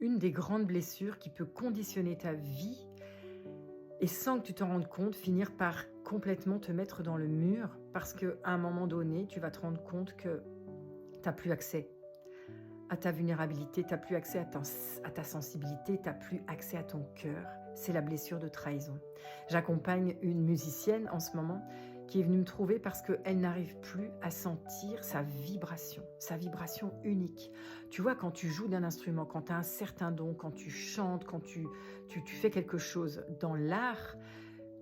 une des grandes blessures qui peut conditionner ta vie et sans que tu t'en rendes compte, finir par complètement te mettre dans le mur parce qu'à un moment donné, tu vas te rendre compte que tu n'as plus accès à ta vulnérabilité, tu n'as plus accès à ta sensibilité, tu n'as plus accès à ton cœur. C'est la blessure de trahison. J'accompagne une musicienne en ce moment qui est venue me trouver parce qu'elle n'arrive plus à sentir sa vibration unique. Tu vois, quand tu joues d'un instrument, quand tu as un certain don, quand tu chantes, quand tu fais quelque chose dans l'art,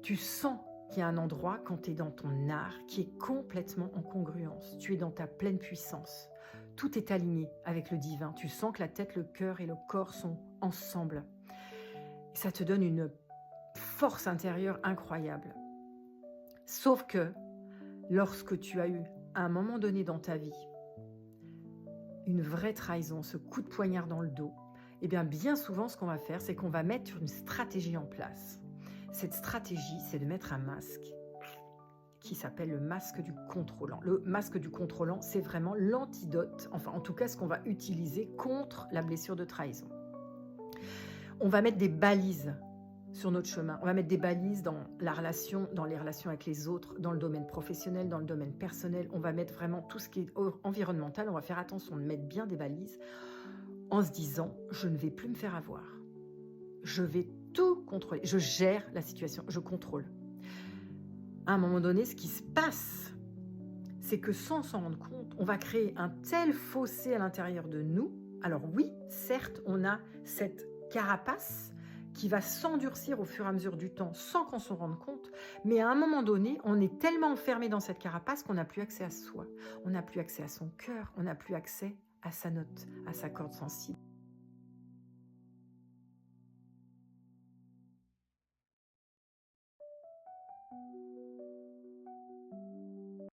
tu sens qu'il y a un endroit, quand tu es dans ton art, qui est complètement en congruence. Tu es dans ta pleine puissance. Tout est aligné avec le divin. Tu sens que la tête, le cœur et le corps sont ensemble. Et ça te donne une force intérieure incroyable. Sauf que lorsque tu as eu, à un moment donné dans ta vie, une vraie trahison, ce coup de poignard dans le dos, eh bien souvent, ce qu'on va faire, c'est qu'on va mettre une stratégie en place. Cette stratégie, c'est de mettre un masque qui s'appelle le masque du contrôlant. Le masque du contrôlant, c'est vraiment l'antidote, enfin en tout cas ce qu'on va utiliser contre la blessure de trahison. On va mettre des balises sur notre chemin. On va mettre des balises dans la relation, dans les relations avec les autres, dans le domaine professionnel, dans le domaine personnel. On va mettre vraiment tout ce qui est environnemental. On va faire attention de mettre bien des balises en se disant « je ne vais plus me faire avoir. Je vais tout contrôler. Je gère la situation. Je contrôle. » À un moment donné, ce qui se passe, c'est que sans s'en rendre compte, on va créer un tel fossé à l'intérieur de nous. Alors oui, certes, on a cette carapace qui va s'endurcir au fur et à mesure du temps sans qu'on s'en rende compte, mais à un moment donné, on est tellement enfermé dans cette carapace qu'on n'a plus accès à soi, on n'a plus accès à son cœur, on n'a plus accès à sa note, à sa corde sensible.